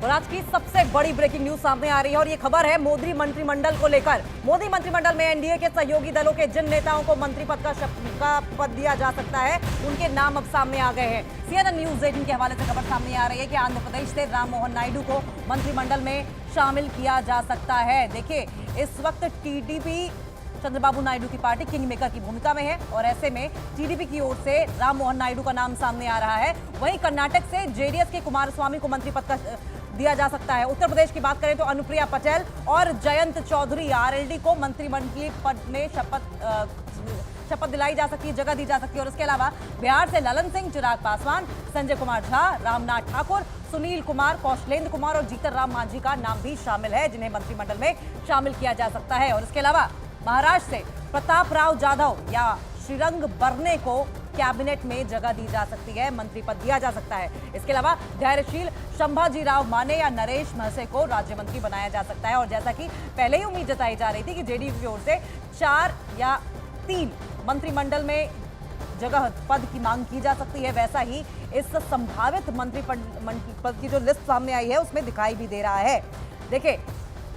और आज की सबसे बड़ी ब्रेकिंग न्यूज सामने आ रही है और ये खबर है मोदी मंत्रिमंडल को लेकर। मोदी मंत्रिमंडल में एनडीए के सहयोगी दलों के जिन नेताओं को मंत्री पद का पद दिया जा सकता है, उनके नाम अब सामने आ गए हैं। CNN न्यूज 18 के हवाले से खबर सामने आ रही है कि आंध्र प्रदेश से राम मोहन नायडू को मंत्रिमंडल में शामिल किया जा सकता है। देखिए, इस वक्त टीडीपी चंद्रबाबू नायडू की पार्टी किंग मेकर की भूमिका में है और ऐसे में टीडीपी की ओर से राम मोहन नायडू का नाम सामने आ रहा है। वहीं कर्नाटक से जेडीएस के कुमारस्वामी को मंत्री पद का दिया जा सकता है। उत्तर प्रदेश की बात करें तो अनुप्रिया पटेल और जयंत चौधरी आरएलडी को मंत्रिमंडलीय पद में शपथ दिलाई जा सकती है, जगह दी जा सकती है। और इसके अलावा बिहार से ललन सिंह, चिराग पासवान, संजय कुमार झा, रामनाथ ठाकुर, सुनील कुमार, कौशलेंद्र कुमार और जीतन राम मांझी का नाम भी शामिल है, जिन्हें मंत्रिमंडल में शामिल किया जा सकता है। और इसके अलावा महाराष्ट्र से प्रताप राव जाधव या श्रीरंग बरने को कैबिनेट में जगह दी जा सकती है, मंत्री पद दिया जा सकता है। इसके अलावा धैर्यशील संभाजी राव माने या नरेश महसे को राज्य मंत्री बनाया जा सकता है। और जैसा कि पहले ही उम्मीद जताई जा रही थी कि जेडीयू की ओर से 4 या 3 मंत्रिमंडल में जगह पद की मांग की जा सकती है, वैसा ही इस संभावित मंत्री पद की जो लिस्ट सामने आई है उसमें दिखाई भी दे रहा है। देखिए,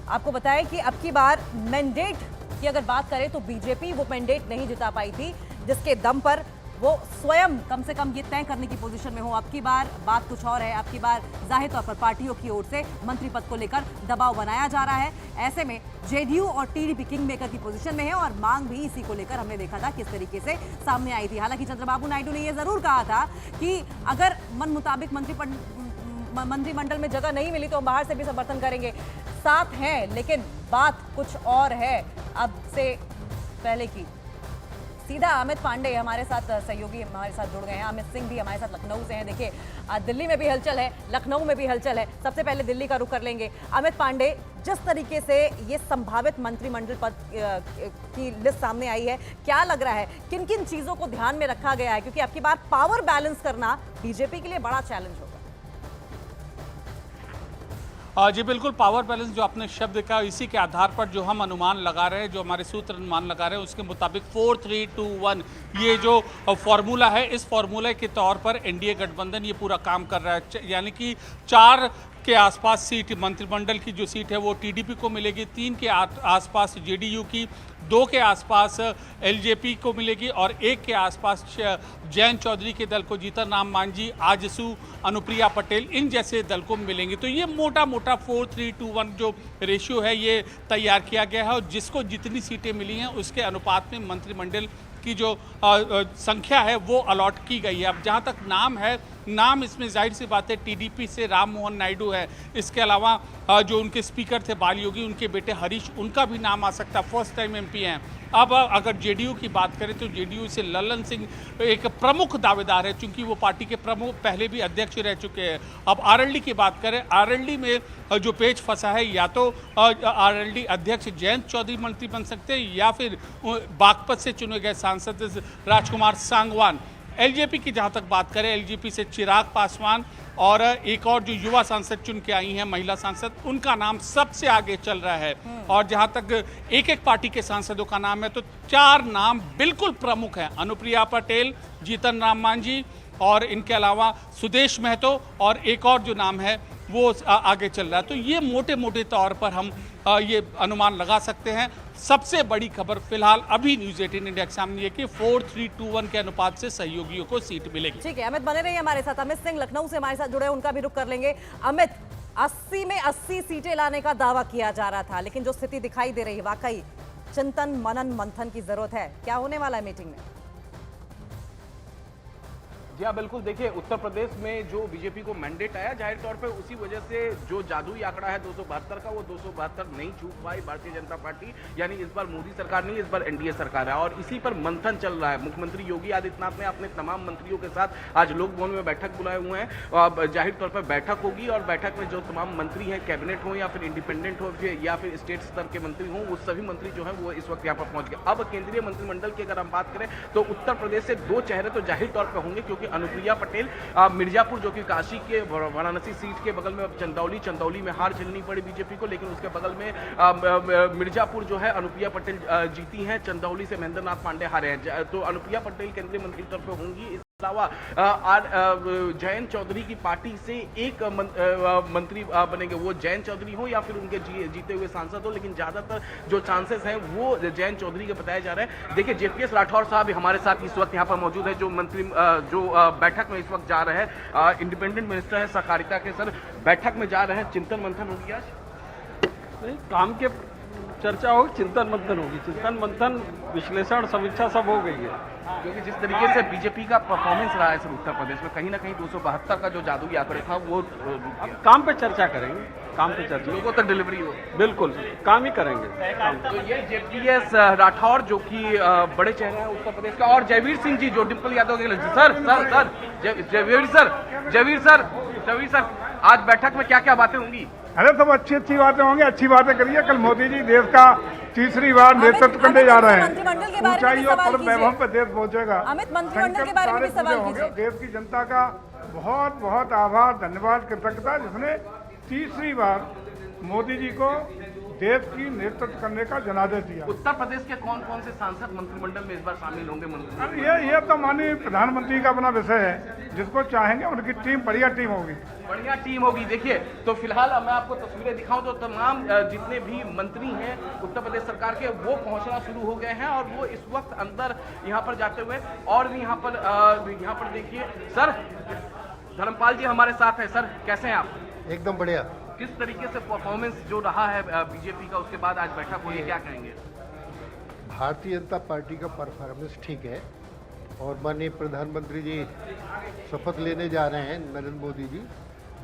आपको बताएं कि अब की बार मैंडेट की अगर बात करें तो बीजेपी वो मैंडेट नहीं जिता पाई थी, जिसके दम पर वो स्वयं कम से कम ये तय करने की पोजीशन में हो। अब की बार बात कुछ और है। अब की बार जाहिर तौर पर पार्टियों की ओर से मंत्री पद को लेकर दबाव बनाया जा रहा है। ऐसे में जेडीयू और टीडीपी किंग मेकर की पोजीशन में है और मांग भी इसी को लेकर हमने देखा था किस तरीके से सामने आई थी। हालांकि चंद्रबाबू नायडू ने यह जरूर कहा था कि अगर मन मुताबिक मंत्रिमंडल में जगह नहीं मिली तो हम बाहर से भी समर्थन करेंगे, साथ हैं। लेकिन बात कुछ और है अब से पहले की। सीधा अमित पांडे हमारे साथ सहयोगी हमारे साथ जुड़ गए हैं। अमित सिंह भी हमारे साथ लखनऊ से हैं। देखिए, दिल्ली में भी हलचल है, लखनऊ में भी हलचल है। सबसे पहले दिल्ली का रुख कर लेंगे। अमित पांडे, जिस तरीके से ये संभावित मंत्रिमंडल पद की लिस्ट सामने आई है, क्या लग रहा है किन किन चीजों को ध्यान में रखा गया है? क्योंकि अब की बार पावर बैलेंस करना बीजेपी के लिए बड़ा चैलेंज होगा। जी बिल्कुल, पावर बैलेंस जो आपने शब्द कहा, इसी के आधार पर जो हम अनुमान लगा रहे हैं, जो हमारे सूत्र अनुमान लगा रहे हैं, उसके मुताबिक 4, 3, 2, 1 ये जो फॉर्मूला है, इस फॉर्मूले के तौर पर एनडीए गठबंधन ये पूरा काम कर रहा है। यानी कि 4 के आसपास सीट मंत्रिमंडल की जो सीट है वो टीडीपी को मिलेगी, 3 के आसपास जेडीयू की, 2 के आसपास एलजेपी को मिलेगी और 1 के आसपास जयंत चौधरी के दल को, जीतन राम मांझी, आजसू, अनुप्रिया पटेल, इन जैसे दल को मिलेंगी। तो ये मोटा मोटा 4, 3, 2, 1 जो रेशियो है ये तैयार किया गया है और जिसको जितनी सीटें मिली हैं उसके अनुपात में मंत्रिमंडल की जो संख्या है वो अलॉट की गई है। अब जहाँ तक नाम है, नाम इसमें जाहिर सी बात है टीडीपी से राम मोहन नायडू है। इसके अलावा जो उनके स्पीकर थे बाल योगी, उनके बेटे हरीश, उनका भी नाम आ सकता है, फर्स्ट टाइम एमपी हैं। अब अगर जेडीयू की बात करें तो जेडीयू से ललन सिंह एक प्रमुख दावेदार है, चूंकि वो पार्टी के प्रमुख पहले भी अध्यक्ष रह चुके हैं। अब आरएलडी की बात करें, आरएलडी में जो पेच फंसा है, या तो आरएलडी अध्यक्ष जयंत चौधरी मंत्री बन सकते हैं या फिर बागपत से चुने गए सांसद राजकुमार सांगवान। एलजेपी की जहाँ तक बात करें, एलजेपी से चिराग पासवान और एक और जो युवा सांसद चुन के आई हैं, महिला सांसद, उनका नाम सबसे आगे चल रहा है। और जहाँ तक एक एक पार्टी के सांसदों का नाम है तो 4 नाम बिल्कुल प्रमुख हैं, अनुप्रिया पटेल, जीतन राम मांझी और इनके अलावा सुदेश महतो और एक और जो नाम है वो आगे चल रहा है। तो ये मोटे मोटे तौर पर हम ये अनुमान लगा सकते हैं। सबसे बड़ी खबर फिलहाल अभी न्यूज़ 18 इंडिया के सामने है कि 4, 3, 2, 1 के अनुपात से सहयोगियों को सीट मिलेगी। ठीक है, अमित बने रहिए हमारे साथ। अमित सिंह लखनऊ से हमारे साथ जुड़े हैं, उनका भी रुख कर लेंगे। अमित, 80 में 80 सीटें लाने का दावा किया जा रहा था, लेकिन जो स्थिति दिखाई दे रही है, वाकई चिंतन मनन मंथन की जरूरत है। क्या होने वाला है मीटिंग में? जी हाँ, बिल्कुल। देखिए, उत्तर प्रदेश में जो बीजेपी को मैंडेट आया, जाहिर तौर पे उसी वजह से जो जादुई आंकड़ा है 272 का, वो 272 नहीं छू पाई भारतीय जनता पार्टी। यानी इस बार मोदी सरकार नहीं, इस बार एनडीए सरकार है और इसी पर मंथन चल रहा है। मुख्यमंत्री योगी आदित्यनाथ ने अपने तमाम मंत्रियों के साथ आज लोक भवन में बैठक बुलाए हुए हैं। जाहिर तौर पर बैठक होगी और बैठक में जो तमाम मंत्री हैं, कैबिनेट हो या फिर इंडिपेंडेंट हो या फिर स्टेट स्तर के मंत्री हों, वो सभी मंत्री जो है वो इस वक्त यहाँ पर पहुंच गए। अब केंद्रीय मंत्रिमंडल की अगर हम बात करें तो उत्तर प्रदेश से 2 चेहरे तो जाहिर तौर पर होंगे, क्योंकि अनुप्रिया पटेल मिर्जापुर, जो कि काशी के वाराणसी सीट के बगल में चंदौली में हार झेलनी पड़ी बीजेपी को, लेकिन उसके बगल में मिर्जापुर जो है अनुप्रिया पटेल जीती हैं, चंदौली से महेंद्र नाथ पांडे हारे हैं। तो अनुप्रिया पटेल केंद्रीय मंत्री तौर पर होंगी। अलावा जयंत चौधरी की पार्टी से एक मंत्री बनेंगे, वो जयंत चौधरी हो या फिर उनके जीते हुए सांसद हो, लेकिन ज्यादातर जो चांसेस हैं वो जयंत चौधरी के बताया जा रहा है। देखिए जेपीएस राठौर साहब हमारे साथ इस वक्त यहाँ पर मौजूद है, जो मंत्री जो बैठक में इस वक्त जा रहे हैं, इंडिपेंडेंट मिनिस्टर है सहकारिता के। सर बैठक में जा रहे हैं, चिंतन मंथन होगी आज? नहीं, काम के चर्चा होगी, चिंतन मंथन होगी। चिंतन मंथन विश्लेषण समीक्षा सब हो गई है, क्योंकि जिस तरीके से बीजेपी का परफॉर्मेंस रहा है सर उत्तर प्रदेश में, कहीं ना कहीं 272 का जो जादुई आंकड़े था वो अब काम पे चर्चा करेंगे, काम पे चर्चा, लोगों तक डिलीवरी हो। बिल्कुल काम ही करेंगे। तो ये जेपीएस राठौर जो कि बड़े चेहरे हैं उत्तर प्रदेश का, और जयवीर सिंह जी जो डिम्पल यादव के जयवीर सर आज बैठक में क्या क्या बातें होंगी? अरे सब अच्छी बातें होंगी, अच्छी बातें करिए। कल मोदी जी देश का तीसरी बार नेतृत्व करने जा रहे हैं, ऊंचाई और परम वैभव पे देश पहुंचेगा। अमित, मंत्रिमंडल के बारे में भी सवाल कीजिए। देश की जनता का बहुत बहुत आभार, धन्यवाद, कृतज्ञता, जिसने तीसरी बार मोदी जी को देश की नेतृत्व करने का जनादेश दिया। उत्तर प्रदेश के कौन कौन से सांसद मंत्रिमंडल में इस बार शामिल होंगे? ये तो माननीय प्रधानमंत्री का अपना विषय है, जिसको चाहेंगे उनकी टीम बढ़िया टीम होगी, बढ़िया टीम होगी। देखिए तो फिलहाल मैं आपको तस्वीरें दिखाऊं तो तमाम जितने भी मंत्री हैं उत्तर प्रदेश सरकार के वो पहुंचना शुरू हो गए हैं, और वो इस वक्त अंदर यहाँ पर जाते हुए, और भी यहाँ पर देखिए सर धर्मपाल जी हमारे साथ है। सर कैसे हैं आप? एकदम बढ़िया। किस तरीके से परफॉर्मेंस जो रहा है बीजेपी का, उसके बाद आज बैठक हुई है, क्या कहेंगे? भारतीय जनता पार्टी का परफॉर्मेंस ठीक है, और माननीय प्रधानमंत्री जी शपथ लेने जा रहे हैं, नरेंद्र मोदी जी।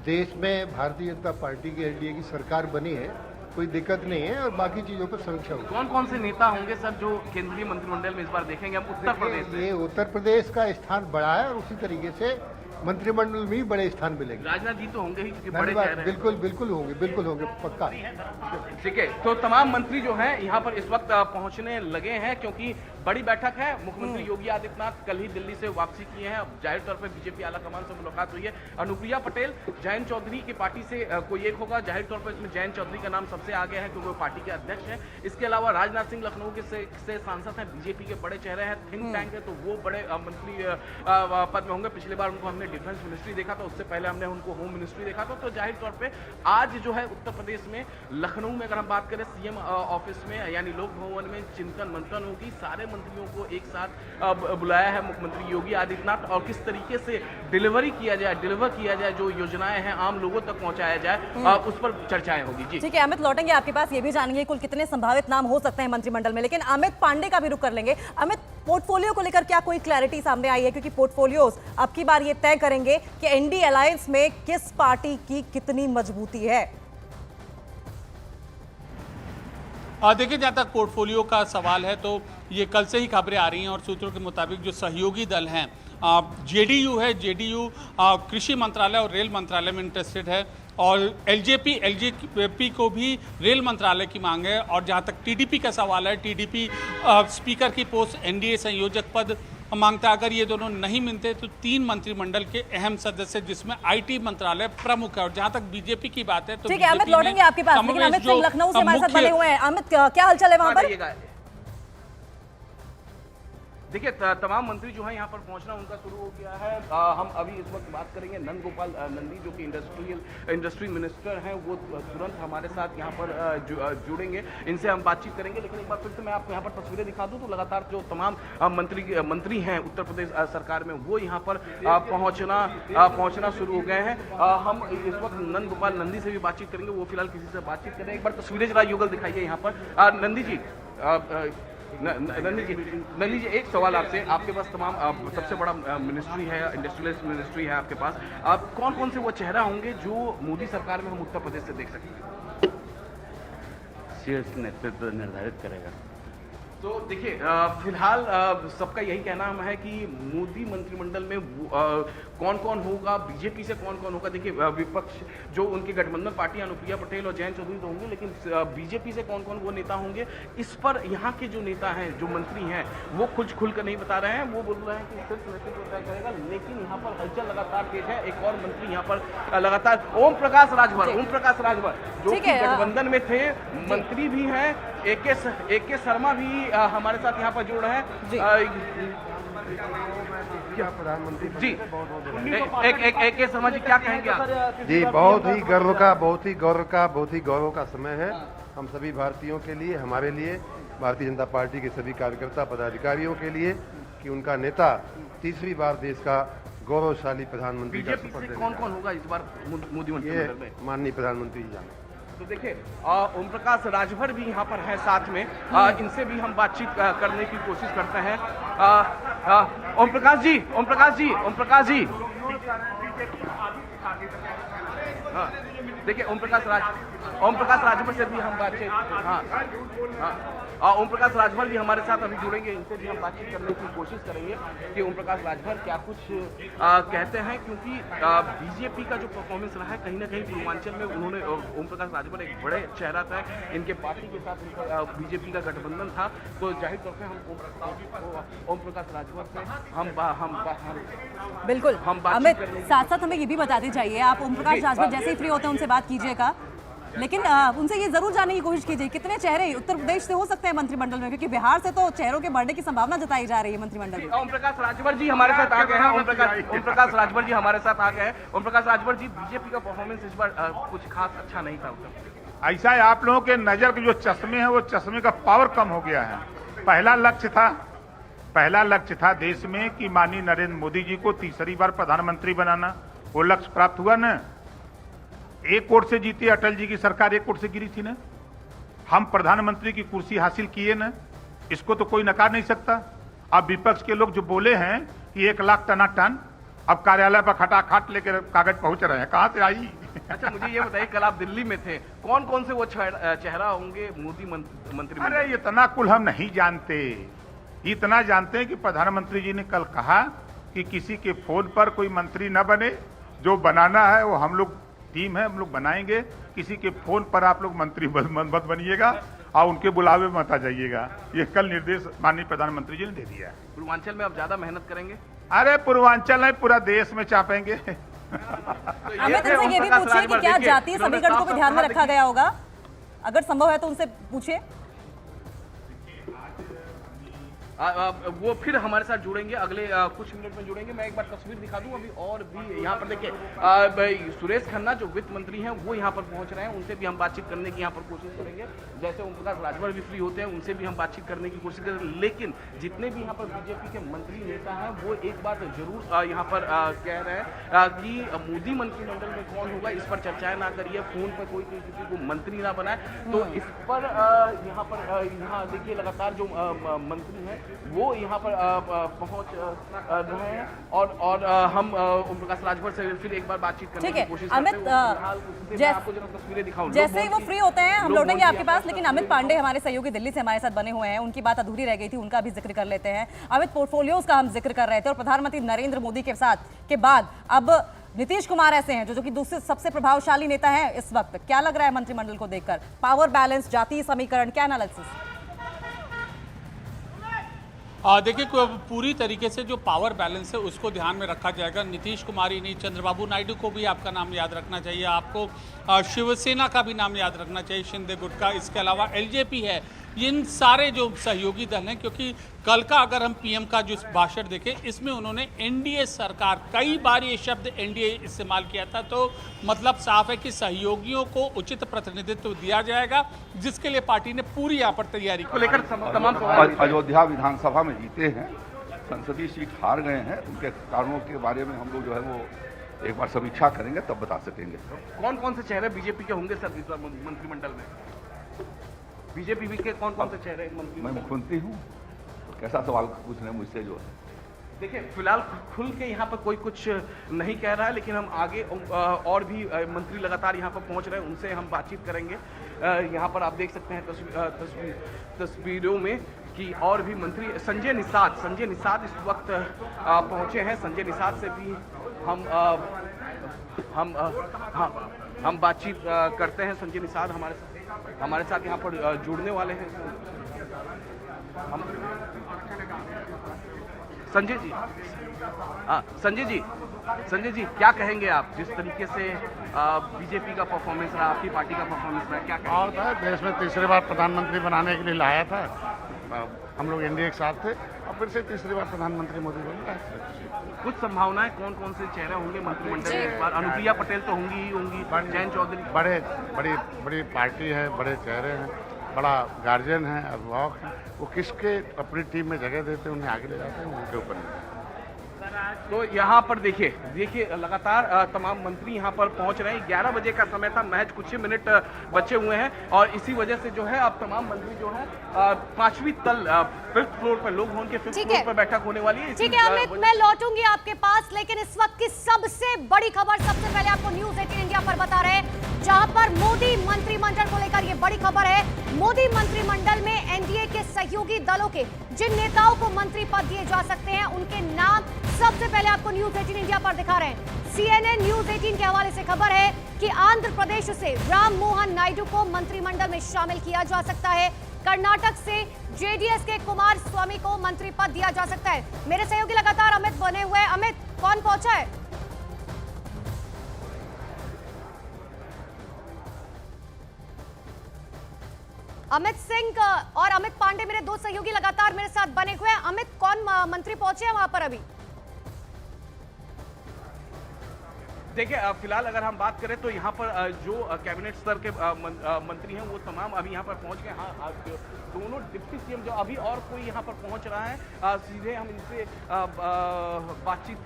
देश में भारतीय जनता पार्टी की एनडीए की सरकार बनी है, कोई दिक्कत नहीं है, और बाकी चीज़ों पर समीक्षा होगी। कौन कौन से नेता होंगे सर जो केंद्रीय मंत्रिमंडल में इस बार देखेंगे हम उत्तर प्रदेश से? ये उत्तर प्रदेश का स्थान बड़ा है, और उसी तरीके से मंत्रिमंडल में भी बड़े स्थान मिलेंगे। राजनाथ जी तो होंगे ही, क्योंकि बड़े चेहरे हैं। बिल्कुल होंगे, पक्का। ठीक है, तो तमाम मंत्री जो हैं यहाँ पर इस वक्त पहुंचने लगे हैं, क्योंकि बड़ी बैठक है। मुख्यमंत्री योगी आदित्यनाथ कल ही दिल्ली से वापसी किए हैं, जाहिर तौर पर बीजेपी आला कमान से मुलाकात हुई है। अनुप्रिया पटेल जयंत चौधरी की पार्टी से कोई एक होगा, जाहिर तौर पर इसमें जयंत चौधरी का नाम सबसे आगे है क्योंकि वो पार्टी के अध्यक्ष हैं। इसके अलावा राजनाथ सिंह लखनऊ के से सांसद हैं, बीजेपी के बड़े चेहरे हैं, थिंक टैंक है, तो वो बड़े मंत्री पद में होंगे। पिछली बार उनको हमने डिफेंस मिनिस्ट्री देखा था, उससे पहले हमने उनको होम मिनिस्ट्री देखा था। तो जाहिर तौर पे आज जो है उत्तर प्रदेश में लखनऊ में अगर हम बात करें सीएम ऑफिस में यानी लोक भवन में चिंतन मंथन होगी। सारे मंत्रियों को एक साथ बुलाया है मुख्यमंत्री योगी आदित्यनाथ, और किस तरीके से डिलीवर किया जाए, जो योजनाएं हैं आम लोगों तक पहुंचाया जाए, उस पर चर्चाएं होगी। जी ठीक है अमित, लौटेंगे आपके पास, ये भी जानेंगे कुल कितने संभावित नाम हो सकते हैं मंत्रिमंडल में, लेकिन अमित पांडे का भी रुख कर लेंगे। अमित, पोर्टफोलियो को लेकर क्या कोई क्लैरिटी सामने आई है? क्योंकि पोर्टफोलियोज अब की बार ये तय करेंगे कि एनडी अलायंस में किस पार्टी की कितनी मजबूती है। देखिए जहाँ तक पोर्टफोलियो का सवाल है तो ये कल से ही खबरें आ रही हैं, और सूत्रों के मुताबिक जो सहयोगी दल हैं जेडीयू है, जेडीयू कृषि मंत्रालय और रेल मंत्रालय में इंटरेस्टेड है, और एलजेपी को भी रेल मंत्रालय की मांग है। और जहाँ तक टीडीपी का सवाल है, टीडीपी स्पीकर की पोस्ट, एनडीए संयोजक पद मांगता है। अगर ये दोनों नहीं मिलते तो 3 मंत्रिमंडल के अहम सदस्य जिसमें आईटी मंत्रालय प्रमुख है। और जहाँ तक बीजेपी की बात है तो ठीक है अमित, लौटेंगे आपके पास, लेकिन अमित सिंह लखनऊ से हमारे साथ बने हुए हैं। अमित, क्या हालचाल है वहां पर? देखिए तमाम मंत्री जो है यहाँ पर पहुंचना उनका शुरू हो गया है। हम अभी इस वक्त बात करेंगे नंद गोपाल नंदी जो कि इंडस्ट्री मिनिस्टर हैं, वो तुरंत हमारे साथ यहाँ पर जुड़ेंगे, इनसे हम बातचीत करेंगे। लेकिन एक बार फिर से मैं आपको यहाँ पर तस्वीरें दिखा दूँ तो लगातार जो तमाम मंत्री हैं उत्तर प्रदेश सरकार में वो यहाँ पर पहुँचना शुरू हो गए हैं। हम इस वक्त नंद गोपाल नंदी से भी बातचीत करेंगे, वो फिलहाल किसी से बातचीत करें। एक बार तस्वीरें जरा युगल दिखाइए यहाँ पर। नंदी जी, नंदी जी एक सवाल आपसे, आपके पास तमाम सबसे बड़ा मिनिस्ट्री है, इंडस्ट्रियलिस्ट मिनिस्ट्री है आपके पास, आप कौन कौन से वो चेहरा होंगे जो मोदी सरकार में हम उत्तर प्रदेश से देख सकते हैं? शीर्ष नेतृत्व निर्धारित करेगा। तो देखिए फिलहाल सबका यही कहना है कि मोदी मंत्रिमंडल में कौन कौन होगा, बीजेपी से कौन कौन होगा। देखिए विपक्ष जो उनके गठबंधन पार्टी अनुप्रिया पटेल और जयंत चौधरी तो होंगे, लेकिन बीजेपी से कौन कौन वो नेता होंगे, इस पर यहाँ के जो नेता हैं, जो मंत्री हैं, वो खुल कर नहीं बता रहे हैं। वो बोल रहे हैं कि सिर्फ नेतृत्व तय करेगा, लेकिन यहाँ पर हलचल लगातार तेज है। एक और मंत्री यहाँ पर लगातार ओम प्रकाश राजभर जो कि गठबंधन में थे, मंत्री भी हैं, AK शर्मा भी हमारे साथ यहाँ पर जुड़ रहे हैं। प्रधानमंत्री जी एक समझ क्या कहेंगे आप? जी बहुत ही गौरव का समय है हम सभी भारतीयों के लिए, हमारे लिए, भारतीय जनता पार्टी के सभी कार्यकर्ता पदाधिकारियों के लिए कि उनका नेता तीसरी बार देश का गौरवशाली प्रधानमंत्री का बीजेपी शपथ से लेने कौन जा कौन होगा इस बार मोदी रहे हैं। मंत्रिमंडल में? ये माननीय प्रधानमंत्री जी जाने। तो देखिए ओम प्रकाश राजभर भी यहाँ पर है साथ में, इनसे भी हम बातचीत करने की कोशिश करते हैं। ओम प्रकाश जी हाँ, देखिए ओम प्रकाश राजभर से भी हम बातचीत ओम प्रकाश राजभर भी हमारे साथ अभी जुड़ेंगे, इनसे भी हम बातचीत करने की कोशिश करेंगे कि ओम प्रकाश राजभर क्या कुछ कहते हैं, क्योंकि बीजेपी का जो परफॉर्मेंस रहा है कहीं ना कहीं पूर्वांचल में उन्होंने ओम प्रकाश राजभर एक बड़े चेहरा था, इनके पार्टी के साथ बीजेपी का गठबंधन था, तो जाहिर तौर पर हम ओम प्रकाश राजभर से हम बिल्कुल हम बातचीत अमित, करने की- साथ साथ हमें ये भी बताते जाइए, आप ओम प्रकाश राजभर जैसे ही फ्री होते हैं उनसे बात कीजिएगा, लेकिन उनसे ये जरूर जानने की कोशिश कीजिए कितने चेहरे उत्तर प्रदेश से हो सकते हैं मंत्रिमंडल में, क्योंकि बिहार से तो चेहरों के बढ़ने की संभावना जताई जा रही है मंत्रिमंडल में। ओम प्रकाश राजभर जी हमारे साथ आ गए हैं। ओम प्रकाश राजभर जी हमारे साथ आ गए हैं। ओम प्रकाश राजभर जी, बीजेपी का परफॉर्मेंस इस बार कुछ खास अच्छा नहीं था उत्तर प्रदेश। ऐसा है, आप लोगों के नजर के जो चश्मे हैं वो चश्मे का पावर कम हो गया है। पहला लक्ष्य था देश में कि माननीय नरेंद्र मोदी जी को तीसरी बार प्रधानमंत्री बनाना, वो लक्ष्य प्राप्त हुआ ना। एक वोट से जीती अटल जी की सरकार, एक वोट से गिरी थी ना। हम प्रधानमंत्री की कुर्सी हासिल किए ना, इसको तो कोई नकार नहीं सकता। अब विपक्ष के लोग जो बोले हैं कि 1 लाख टनाटन अब कार्यालय पर खटाखट लेकर कागज पहुंच रहे हैं, कहां से आई? अच्छा मुझे ये बताइए, कल आप दिल्ली में थे, कौन कौन से वो चेहरा होंगे मोदी मंत्रिमंडल? अरे इतना कुल हम नहीं जानते, इतना जानते हैं कि प्रधानमंत्री जी ने कल कहा कि किसी के फोन पर कोई मंत्री न बने, जो बनाना है वो हम लोग टीम है, हम लोग बनाएंगे। किसी के फोन पर आप लोग मंत्री मत बनिएगा और उनके बुलावे में मत आ जाइएगा। ये कल निर्देश माननीय प्रधानमंत्री जी ने दे दिया है। पूर्वांचल में अब ज्यादा मेहनत करेंगे? अरे पूर्वांचल नहीं, पूरा देश में चापेंगे। अमित, इनसे ये भी पूछिए कि क्या जातीय समीकरण को भी ध्यान में रखा गया होगा, अगर संभव है तो उनसे पूछिए। वो फिर हमारे साथ जुड़ेंगे, अगले कुछ मिनट में जुड़ेंगे। मैं एक बार तस्वीर दिखा दूं अभी, और भी यहाँ पर देखिए सुरेश खन्ना जो वित्त मंत्री हैं वो यहाँ पर पहुँच रहे हैं, उनसे भी हम बातचीत करने की यहाँ पर कोशिश करेंगे। जैसे ओम प्रकाश राजभर भी फ्री होते हैं, उनसे भी हम बातचीत करने की कोशिश करेंगे। लेकिन जितने भी यहाँ पर बीजेपी के मंत्री नेता हैं वो एक बात जरूर यहाँ पर कह रहे हैं कि मोदी मंत्रिमंडल में कौन होगा इस पर चर्चाएं ना करिए, फोन पर कोई किसी को मंत्री ना बनाए। तो इस पर यहाँ देखिए लगातार जो मंत्री हैं वो यहाँ पर पहुंच रहे हैं, और हम ओम प्रकाश राजभर से फिर एक बार बातचीत करने की कोशिश करते हैं। अमित, आपको जरा तस्वीरें दिखाऊं। जैसे ही वो फ्री होते हैं हम लौटेंगे आपके पास, लेकिन अमित पांडे हमारे सहयोगी दिल्ली से हमारे साथ बने हुए हैं, उनकी बात अधूरी रह गई थी, उनका भी जिक्र कर लेते हैं। अमित, पोर्टफोलियोज का हम जिक्र कर रहे थे और प्रधानमंत्री नरेंद्र मोदी के साथ के बाद अब नीतीश कुमार ऐसे हैं जो कि दूसरे सबसे प्रभावशाली नेता है इस वक्त। क्या लग रहा है मंत्रिमंडल को देखकर, पावर बैलेंस, जातीय समीकरण, क्या एनालिसिस? देखिए पूरी तरीके से जो पावर बैलेंस है उसको ध्यान में रखा जाएगा। नीतीश कुमार ही नहीं, चंद्रबाबू नायडू को भी आपका नाम याद रखना चाहिए, आपको शिवसेना का भी नाम याद रखना चाहिए, शिंदे गुट का, इसके अलावा एलजेपी है। इन सारे जो सहयोगी दल हैं, क्योंकि कल का अगर हम पीएम का जो भाषण देखें इसमें उन्होंने एनडीए सरकार, कई बार ये शब्द एनडीए इस्तेमाल किया था, तो मतलब साफ है कि सहयोगियों को उचित प्रतिनिधित्व दिया जाएगा, जिसके लिए पार्टी ने पूरी यहाँ पर तैयारी को लेकर तमाम सवाल। अयोध्या विधानसभा में जीते हैं, संसदीय सीट हार गए हैं, उनके कारणों के बारे में हम लोग जो है वो एक बार समीक्षा करेंगे तब बता सकेंगे। कौन कौन से चेहरे बीजेपी के होंगे सर इस बार मंत्रिमंडल में? बीजेपी के कौन कौन से चेहरे मंत्री? मैं मुख्यमंत्री हूँ, कैसा सवाल पूछ रहे हैं मुझसे जो है? देखिए फिलहाल खुल के यहाँ पर कोई कुछ नहीं कह रहा है, लेकिन हम आगे और भी मंत्री लगातार यहाँ पर पहुँच रहे हैं, उनसे हम बातचीत करेंगे। यहाँ पर आप देख सकते हैं तस्वीरों में कि और भी मंत्री, संजय निषाद इस वक्त पहुँचे हैं। संजय निषाद से भी हम बातचीत करते हैं। संजय निषाद हमारे साथ यहाँ पर जुड़ने वाले हैं। हम संजय जी क्या कहेंगे आप, जिस तरीके से बीजेपी का परफॉर्मेंस रहा, आपकी पार्टी का परफॉर्मेंस रहा, क्या कहेंगे? और देश में तीसरी बार प्रधानमंत्री बनाने के लिए लाया था, हम लोग एनडीए के साथ थे, और फिर से तीसरी बार प्रधानमंत्री मोदी बन रहा है। कुछ संभावनाएं कौन कौन से चेहरे होंगे मंत्रिमंडल में इस बार? अनुप्रिया पटेल तो होंगी ही होंगी, जयंत चौधरी, बड़ी पार्टी है, बड़े चेहरे हैं, बड़ा गार्जियन है, अभिभावक हैं, वो किसके अपनी टीम में जगह देते हैं उन्हें आगे ले जाते हैं, उनके ऊपर नहीं। तो यहाँ पर देखिए लगातार तमाम मंत्री यहाँ पर पहुंच रहे हैं। 11 बजे का समय था, महज कुछ ही मिनट बचे हुए हैं और इसी वजह से जो है अब तमाम मंत्री जो है 5वीं तल 5th फ्लोर पर लोग होंगे, 5th फ्लोर पर बैठक होने वाली है। ठीक है अमित, मैं लौटूंगी आपके पास, लेकिन इस वक्त की सबसे बड़ी खबर सबसे पहले आपको न्यूज़ 18 इंडिया पर बता रहे हैं, जहां पर मोदी मंत्रिमंडल को लेकर ये बड़ी खबर है। मोदी मंत्रिमंडल में एनडीए के सहयोगी दलों के जिन नेताओं को मंत्री पद दिए जा सकते हैं उनके नाम सबसे पहले आपको न्यूज़ 18 इंडिया पर दिखा रहे हैं। CNN न्यूज़ 18 के हवाले से खबर है कि आंध्र प्रदेश से राम मोहन नायडू को मंत्रिमंडल में शामिल किया जा सकता है। कर्नाटक से जेडीएस के कुमार स्वामी को मंत्री पद दिया जा सकता है। मेरे सहयोगी लगातार अमित बने हुए हैं। अमित, कौन पहुंचा है? अमित सिंह और अमित पांडे मेरे दो सहयोगी लगातार मेरे साथ बने हुए हैं। अमित, कौन मंत्री पहुंचे हैं वहां पर अभी? देखिए फिलहाल अगर हम बात करें तो यहाँ पर जो कैबिनेट स्तर के मंत्री हैं वो तमाम अभी यहाँ पर पहुँच गए। हाँ, दोनों डिप्टी सीएम जो अभी और कोई यहाँ पर पहुँच रहा है, सीधे हम इनसे बातचीत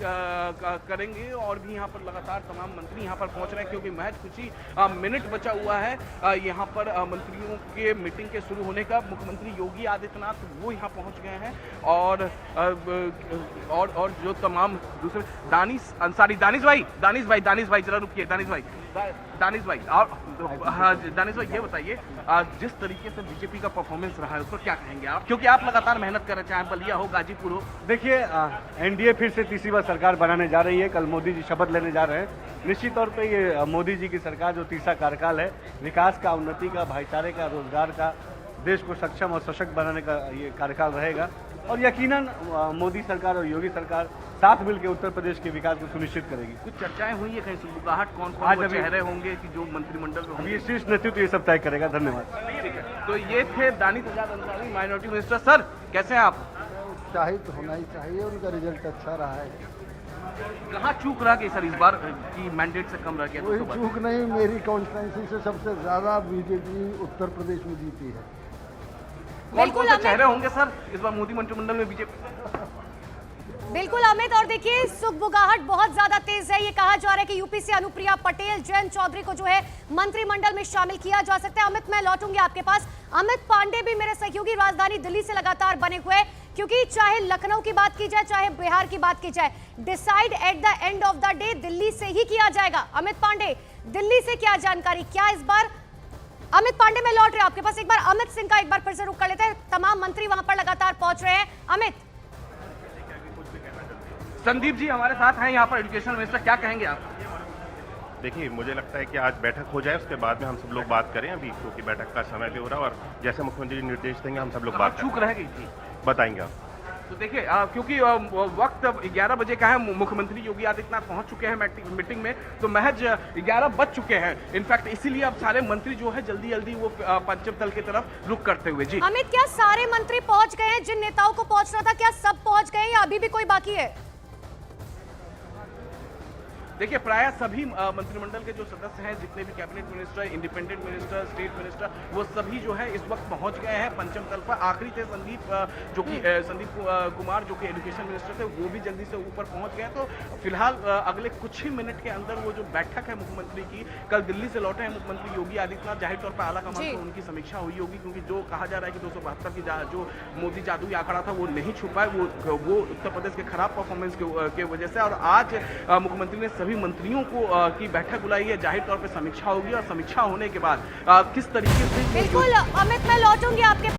करेंगे और भी यहाँ पर लगातार तमाम मंत्री यहाँ पर पहुँच रहे हैं क्योंकि महज कुछ ही मिनट बचा हुआ है यहाँ पर मंत्रियों के मीटिंग के शुरू होने का। मुख्यमंत्री योगी आदित्यनाथ वो यहाँ पहुँच गए हैं और जो तमाम दूसरे दानिश अंसारी, दानिश भाई जरा रुकिए, दानिश भाई और हाँ दानिश भाई ये बताइए जिस तरीके से बीजेपी का परफॉर्मेंस रहा है उस पर क्या कहेंगे आप, क्योंकि आप लगातार मेहनत कर रहे हैं, चाहे बलिया हो, गाजीपुर हो। देखिए एनडीए फिर से तीसरी बार सरकार बनाने जा रही है। कल मोदी जी शपथ लेने जा रहे हैं। निश्चित तौर पे ये मोदी जी की सरकार जो तीसरा कार्यकाल है, विकास का, उन्नति का, भाईचारे का, रोजगार का, देश को सक्षम और सशक्त बनाने का ये कार्यकाल रहेगा और यकीनन मोदी सरकार और योगी सरकार साथ मिलकर उत्तर प्रदेश के विकास को सुनिश्चित करेगी। कुछ चर्चाएं हुई है कहीं सुगबुगाहट कौन चेहरे होंगे कि जो मंत्रिमंडल में होंगे? ये शीर्ष नेतृत्व ये सब तय करेगा। धन्यवाद। तो ये थे Danish Ansari, minority minister. Sir कैसे हैं आप? उत्साहित होना ही चाहिए, उनका रिजल्ट अच्छा रहा है। कहाँ चूक रहा कि सर इस बार की मैंडेट से कम रह गया? कोई चूक नहीं, मेरी कॉन्स्टिट्यूंसी से सबसे ज्यादा बीजेपी उत्तर प्रदेश में जीती है। कौन से चेहरे होंगे सर इस बार मोदी मंत्रिमंडल में बीजेपी? बिल्कुल अमित, और देखिए सुगबुगाहट बहुत ज्यादा तेज है। ये कहा जा रहा है कि यूपी से अनुप्रिया पटेल, जयंत चौधरी को जो है मंत्रिमंडल में शामिल किया जा सकता है। अमित, मैं लौटूंगी आपके पास। अमित पांडे भी मेरे सहयोगी राजधानी दिल्ली से लगातार बने हुए हैं क्योंकि चाहे लखनऊ की बात की जाए, चाहे बिहार की बात की जाए, decide at the end of the day Delhi से ही किया जाएगा। अमित पांडे, दिल्ली से क्या जानकारी, क्या इस बार? अमित पांडे में लौट रहे आपके पास, एक बार अमित सिंह का एक बार फिर से रुक कर लेते हैं। तमाम मंत्री वहां पर लगातार पहुंच रहे हैं। अमित, संदीप जी हमारे साथ हैं यहाँ पर, एजुकेशन मिनिस्टर, क्या कहेंगे आप? देखिए मुझे लगता है कि आज बैठक हो जाए, उसके बाद में हम सब लोग बात करें अभी, क्योंकि बैठक का समय भी हो रहा है और जैसे मुख्यमंत्री निर्देश देंगे हम सब लोग बात चूक रह गई थी बताएंगे आप। तो देखिए क्योंकि वक्त 11 बजे का है, मुख्यमंत्री योगी आदित्यनाथ पहुंच चुके हैं मीटिंग में, तो महज 11 बज चुके हैं। इनफैक्ट इसीलिए अब सारे मंत्री जो है जल्दी जल्दी वो पंचम तल की तरफ रुक करते हुए। जी अमित, क्या सारे मंत्री पहुंच गए हैं? जिन नेताओं को पहुंचना था क्या सब पहुंच गए या अभी भी कोई बाकी है? देखिए प्राय सभी मंत्रिमंडल के जो सदस्य हैं, जितने भी cabinet minister, independent minister, state minister, वो सभी जो है इस वक्त पहुंच गए हैं पंचम तल पर। आखिरी थे संदीप कुमार जो कि एजुकेशन मिनिस्टर थे, वो भी जल्दी से ऊपर पहुंच गए। तो फिलहाल अगले कुछ ही मिनट के अंदर वो जो बैठक है मुख्यमंत्री की, कल दिल्ली से लौटे हैं मुख्यमंत्री योगी आदित्यनाथ, जाहिर तौर पर आला कमान से उनकी समीक्षा हुई होगी क्योंकि जो कहा जा रहा है कि 272 की जो मोदी जादुई आंकड़ा था वो नहीं छुपा है, वो उत्तर प्रदेश के खराब परफॉर्मेंस के वजह से। और आज मुख्यमंत्री ने सभी मंत्रियों को की बैठक बुलाई है, जाहिर तौर पे समीक्षा होगी और समीक्षा होने के बाद किस तरीके से। बिल्कुल अमित, मैं लौटूंगी आपके